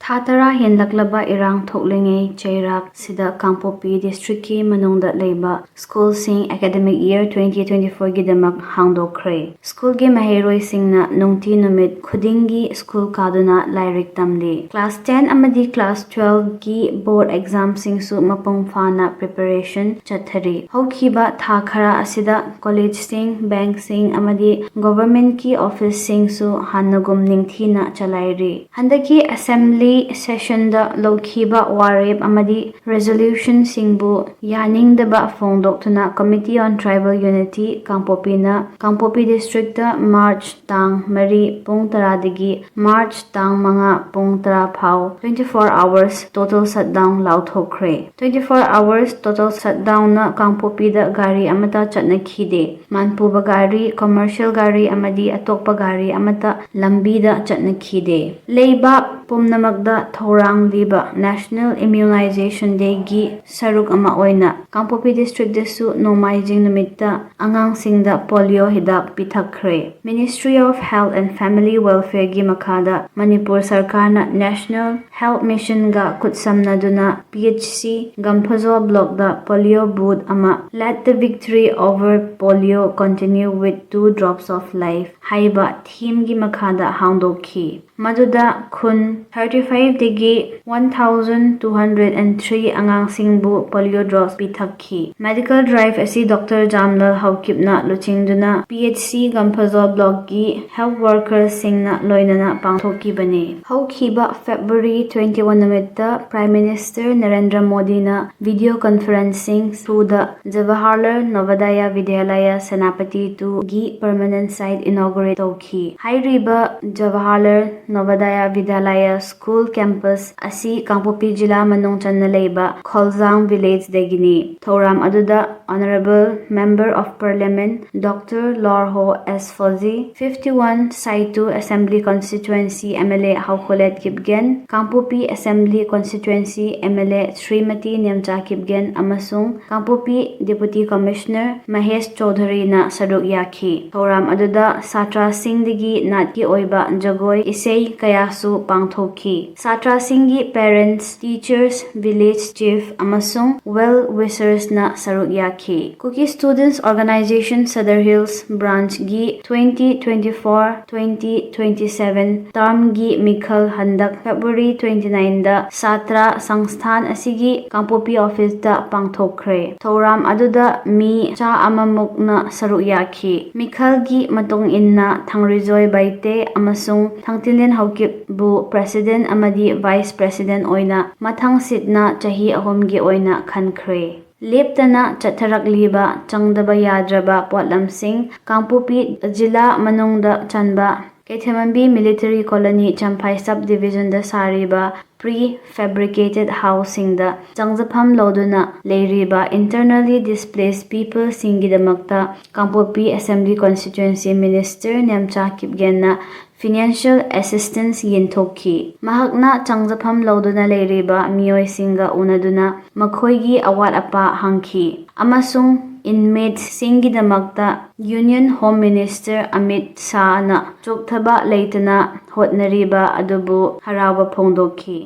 ꯊꯥ ꯇꯔꯥ ꯍꯦꯟꯂꯛꯂꯕ ꯏꯔꯥꯡ ꯊꯣꯛꯂꯤꯉꯩ ꯆꯩꯔꯥꯛ ꯁꯤꯗ ꯀꯥꯡꯄꯣꯛꯄꯤ ꯗꯤꯁꯇ꯭ꯔꯤꯛꯀꯤ ꯃꯅꯨꯡꯗ ꯂꯩꯕ ꯁ꯭ꯀꯨꯜꯁꯤꯡ ꯑꯦꯀꯥꯗꯦꯃꯤꯛ ꯏꯌꯔ 2024ꯒꯤꯗꯃꯛ ꯍꯥꯡꯗꯣꯛꯈ꯭ꯔꯦ꯫ ꯁ꯭ꯀꯨꯜꯒꯤ ꯃꯍꯩꯔꯣꯏꯁꯤꯡꯅ ꯅꯨꯡꯇꯤ ꯅꯨꯃꯤꯠ ꯈꯨꯗꯤꯡꯒꯤ ꯁ꯭ꯀꯨꯜ ꯀꯥꯗꯨꯅ ꯂꯥꯏꯔꯤꯛ ꯇꯝꯂꯤ꯫ ꯀ꯭ꯂꯥꯁ 10 ꯑꯃꯗꯤ ꯀ꯭ꯂꯥꯁ 12ꯒꯤ ꯕꯣꯔꯗ ꯑꯦꯛꯖꯥꯝꯁꯤꯡꯁꯨ ꯃꯄꯨꯡ ꯐꯥꯅ ꯄ꯭ꯔꯤꯄꯦꯔꯦꯁꯟ ꯆꯠꯊꯔꯤ꯫ ꯍꯧꯈꯤꯕ ꯊꯥ ꯈꯔ ꯑꯁꯤꯗ ꯀꯣꯂꯦꯖꯁꯤꯡ, ꯕꯦꯡꯛꯁꯤꯡ ꯑꯃꯗꯤ ꯒꯚꯔꯟꯃꯦꯟꯠꯀꯤ ꯑꯣꯐꯤꯁꯁꯤꯡꯁꯨ ꯍꯥꯟꯅꯒꯨꯝ ꯅꯤꯡꯊꯤꯅ ꯆꯂꯥꯏꯔꯤ꯫ ꯍꯟꯗꯛꯀꯤ ꯑꯦꯁꯦꯝꯕ꯭ꯂꯤ ꯁꯦꯁꯟꯗ ꯂꯧꯈꯤꯕ ꯋꯥꯔꯦꯞ ꯑꯃꯗꯤ ꯔꯦꯖꯣꯂ꯭ꯌꯨꯁꯟꯁꯤꯡꯕꯨ ꯌꯥꯅꯤꯡꯗꯕ ꯐꯣꯡꯗꯣꯛꯇꯨꯅ ꯀꯝꯃꯤꯇꯤ ꯑꯣꯟ ꯇ꯭ꯔꯥꯏꯕꯦꯜ ꯌꯨꯅꯤꯇꯤ ꯀꯥꯡꯄꯣꯛꯄꯤꯅ ꯀꯥꯡꯄꯣꯛꯄꯤ ꯗꯤꯁꯇ꯭ꯔꯤꯛꯇ ꯃꯥꯔꯆ ꯇꯥꯡ 4 ꯄꯨꯡ 10ꯗꯒꯤ ꯃꯥꯔꯆ ꯇꯥꯡ 5 ꯄꯨꯡ 10 ꯐꯥꯎ 24 hours total shutdown ꯂꯥꯎꯊꯣꯛꯈ꯭ꯔꯦ꯫ 24 hours total ꯁꯠꯗꯥꯎꯟꯅ ꯀꯥꯡꯄꯣꯛꯄꯤꯗ ꯒꯥꯔꯤ ꯑꯃꯠꯇ ꯆꯠꯅꯈꯤꯗꯦ꯫ ꯃꯥꯟꯄꯨꯕ ꯒꯥꯔꯤ, ꯀꯝꯃꯔꯁꯤꯌꯦꯜ ꯒꯥꯔꯤ ꯑꯃꯗꯤ ꯑꯇꯣꯞꯄ ꯒꯥꯔꯤ ꯑꯃꯠꯇ ꯂꯝꯕꯤꯗ ꯆꯠꯅꯈꯤꯗꯦ꯫ ꯂꯩꯕꯥꯛ ꯄꯨꯝꯅꯃꯛꯇ ꯊꯧꯔꯥꯡꯂꯤꯕ ꯅꯦꯁꯅꯦꯜ ꯏꯝꯃ꯭ꯌꯨꯅꯥꯏꯖꯦꯁꯟ ꯗꯦꯒꯤ ꯁꯔꯨꯛ ꯑꯃ ꯑꯣꯏꯅ ꯀꯥꯡꯄꯣꯛꯄꯤ ꯗꯤꯁꯇ꯭ꯔꯤꯛꯇꯁꯨ ꯅꯣꯡꯃꯥꯏꯖꯤꯡ ꯅꯨꯃꯤꯠꯇ ꯑꯉꯥꯡꯁꯤꯡꯗ ꯄꯣꯂꯤꯑꯣ ꯍꯤꯗꯥꯛ ꯄꯤꯊꯛꯈ꯭ꯔꯦ꯫ Ministry of health and family ꯋꯦꯜꯐꯦꯌꯔꯒꯤ ꯃꯈꯥꯗ ꯃꯅꯤꯄꯨꯔ ꯁꯔꯀꯥꯔꯅ ꯅꯦꯁꯅꯦꯜ ꯍꯦꯜꯊ ꯃꯤꯁꯟꯒ ꯈꯨꯠꯁꯝꯅꯗꯨꯅ PTC ꯒꯝꯐꯖꯣꯜ ꯕ꯭ꯂꯣꯛꯇ ꯄꯣꯂꯤꯑꯣ ꯕꯨꯊ ꯑꯃ "let the victory over polio continue with 2 drops of life" ꯍꯥꯏꯕ ꯊꯤꯝꯒꯤ ꯃꯈꯥꯗ ꯍꯥꯡꯗꯣꯛꯈꯤ꯫ ꯃꯗꯨꯗ ꯈꯨꯟ 35ꯗꯒꯤ 1,203 ꯑꯉꯥꯡꯁꯤꯡꯕꯨ ꯄꯣꯂꯤꯑꯣ ꯗꯣꯁ ꯄꯤꯊꯛꯈꯤ꯫ ꯃꯦꯗꯤꯀꯦꯜ ꯗ꯭ꯔꯥꯏꯚ ꯑꯁꯤ ꯗꯣꯛꯇꯔ ꯖꯥꯝꯂꯥꯜ ꯍꯧꯀꯤꯞꯅ ꯂꯨꯆꯤꯡꯗꯨꯅ PTC ꯒꯝꯐꯖꯣꯜ ꯕ꯭ꯂꯣꯛꯀꯤ ꯍꯦꯜꯊ ꯋꯥꯔꯀꯔꯁꯤꯡꯅ ꯂꯣꯏꯅꯅ ꯄꯥꯡꯊꯣꯛꯈꯤꯕꯅꯤ꯫ ꯍꯧꯈꯤꯕ ꯐꯦꯕ꯭ꯔꯨꯋꯥꯔꯤ 21 ꯅꯨꯃꯤꯠꯇ ꯄ꯭ꯔꯥꯏꯝ ꯃꯤꯅꯤꯁꯇꯔ ꯅꯔꯦꯟꯗ꯭ꯔ ꯃꯣꯗꯤꯅ ꯚꯤꯗꯤꯑꯣ ꯀꯟꯐꯔꯦꯟꯁꯤꯡ ꯊ꯭ꯔꯨꯗ Jawaharlal Navodaya ꯕꯤꯗ꯭ꯌꯥꯂꯌ Senapati 2ꯒꯤ permanent side inaugurate ꯇꯧꯈꯤ꯫ ꯍꯥꯏꯔꯤꯕ ꯖꯋꯥꯍꯔꯂꯥꯜ ꯅꯚꯣꯗꯌꯥ ꯕꯤꯗ꯭ꯌꯥꯂꯌ ꯁ꯭ꯀꯨꯜ ꯀꯦꯝꯄꯁ ꯑꯁꯤ ꯀꯥꯡꯄꯣꯛꯄꯤ ꯖꯤꯂꯥ ꯃꯅꯨꯡ ꯆꯟꯅ ꯂꯩꯕ ꯈꯣꯜꯖꯥꯡ ꯚꯤꯂꯦꯖꯗꯒꯤꯅꯤ꯫ ꯊꯧꯔꯝ ꯑꯗꯨꯗ honourable member of parliament doctor Lorho S Pfoze, 51 ꯁꯥꯏ-2 assembly constituency MLA Haokholet Kipgen, Kangpokpi assembly constituency MLA Shrimati Nemcha Kipgen ꯑꯃꯁꯨꯡ ꯀꯥꯡꯄꯣꯛꯄꯤ ꯗꯤꯄꯨꯇꯤ ꯀꯃꯤꯁꯅꯔ ꯃꯍꯦꯁ ꯆꯧꯙꯨꯔꯤꯅ ꯁꯔꯨꯛ ꯌꯥꯈꯤ꯫ ꯊꯧꯔꯝ ꯑꯗꯨꯗ ꯁꯥꯇ꯭ꯔꯁꯤꯡꯗꯒꯤ ꯅꯥꯠꯀꯤ ꯑꯣꯏꯕ ꯖꯒꯣꯏ ꯏꯁꯩ ꯀꯌꯥꯁꯨ ꯄꯥꯡꯊꯣꯛꯈꯤ꯫ ꯁꯥꯇ꯭ꯔꯁꯤꯡꯒꯤ ꯄꯦꯔꯦꯟꯠꯁ, ꯇꯤꯆꯔꯁ, ꯚꯤꯂꯦꯖ ꯆꯤꯐ ꯑꯃꯁꯨꯡ ꯋꯦꯜ ꯋꯤꯁꯔꯁꯅ ꯁꯔꯨꯛ ꯌꯥꯈꯤ꯫ ꯀꯨꯀꯤ ꯁ꯭ꯇꯨꯗꯦꯟꯠꯁ ꯑꯣꯔꯒꯅꯥꯏꯖꯦꯁꯟ ꯁꯗꯔ ꯍꯤꯜꯁ ꯕ꯭ꯔꯥꯟꯆꯒꯤ 2024-2027 ꯇꯔꯝꯒꯤ ꯃꯤꯈꯜ ꯍꯟꯗꯛ ꯐꯦꯕ꯭ꯔꯨꯋꯥꯔꯤ 29ꯗ ꯁꯥꯇ꯭ꯔ ꯁꯪꯁꯊꯥꯟ ꯑꯁꯤꯒꯤ ꯀꯥꯡꯄꯣꯛꯄꯤ ꯑꯣꯐꯤꯁꯇ ꯄꯥꯡꯊꯣꯛꯈ꯭ꯔꯦ꯫ ꯊꯧꯔꯝ ꯑꯗꯨꯗ ꯃꯤ 100ꯃꯨꯛꯅ ꯁꯔꯨꯛ ꯌꯥꯈꯤ꯫ ꯃꯤꯈꯜꯒꯤ ꯃꯇꯨꯡ ꯏꯟꯅ ꯊꯥꯡꯔꯤꯖꯣꯏ ꯕꯩꯇꯦ ꯑꯃꯁꯨꯡ ꯊꯥꯡꯇꯤꯂꯦꯟ ꯍꯧꯀꯤꯞꯕꯨ ꯄ꯭ꯔꯦꯁꯤꯗꯦꯟꯠ ꯑꯃꯗꯤ ꯚꯥꯏꯁ ꯄ꯭ꯔꯦꯁꯤꯗꯦꯟꯠ ꯑꯣꯏꯅ ꯃꯊꯪꯁꯤꯠꯅ ꯆꯍꯤ 3ꯒꯤ ꯑꯣꯏꯅ ꯈꯟꯈ꯭ꯔꯦ꯫ ꯂꯦꯞꯇꯅ ꯆꯠꯊꯔꯛꯂꯤꯕ ꯆꯪꯗꯕ ꯌꯥꯗ꯭ꯔꯕ ꯄꯣꯠꯂꯝꯁꯤꯡ ꯀꯥꯡꯄꯣꯛꯄꯤ ꯖꯤꯂꯥ ꯃꯅꯨꯡꯗ ꯆꯟꯕ ꯀꯩꯊꯦꯃꯟꯕꯤ ꯃꯤꯂꯤꯇꯔꯤ ꯀꯣꯂꯣꯅꯤ ꯆꯝꯐꯥꯏ ꯁꯕ ꯗꯤꯚꯤꯖꯟꯗ ꯁꯥꯔꯤꯕ ꯄ꯭ꯔꯤ ꯐꯦꯕ꯭ꯔꯤꯀꯦꯇꯦꯗ ꯍꯥꯎꯁꯁꯤꯡꯗ ꯆꯪꯖꯐꯝ ꯂꯧꯗꯨꯅ ꯂꯩꯔꯤꯕ ꯏꯟꯇꯔꯅꯦꯜꯂꯤ ꯗꯤꯁꯄ꯭ꯂꯦꯁ ꯄꯤꯄꯜꯁꯤꯡꯒꯤꯗꯃꯛꯇ ꯀꯥꯡꯄꯣꯛꯄꯤ assembly ꯀꯟꯁꯇꯤꯇ꯭ꯌꯨꯑꯦꯟꯁꯤ minister Nemcha ꯀꯤꯞꯒꯦꯟꯅ financial assistance ꯌꯦꯟꯊꯣꯛꯈꯤ꯫ ꯃꯍꯥꯛꯅ ꯆꯪꯖꯐꯝ ꯂꯧꯗꯨꯅ ꯂꯩꯔꯤꯕ ꯃꯤꯑꯣꯏꯁꯤꯡꯒ ꯎꯅꯗꯨꯅ ꯃꯈꯣꯏꯒꯤ ꯑꯋꯥꯠ ꯑꯄꯥ ꯍꯪꯈꯤ ꯑꯃꯁꯨꯡ ꯏꯟꯃꯦꯠꯁꯤꯡꯒꯤꯗꯃꯛꯇ ꯌꯨꯅꯤꯌꯟ ꯍꯣꯝ ꯃꯤꯅꯤꯁꯇꯔ ꯑꯃꯤꯠ ꯁꯥꯍꯅ ꯆꯣꯛꯊꯕ ꯂꯩꯇꯅ ꯍꯣꯠꯅꯔꯤꯕ ꯑꯗꯨꯕꯨ ꯍꯔꯥꯎꯕ ꯐꯣꯡꯗꯣꯛꯈꯤ꯫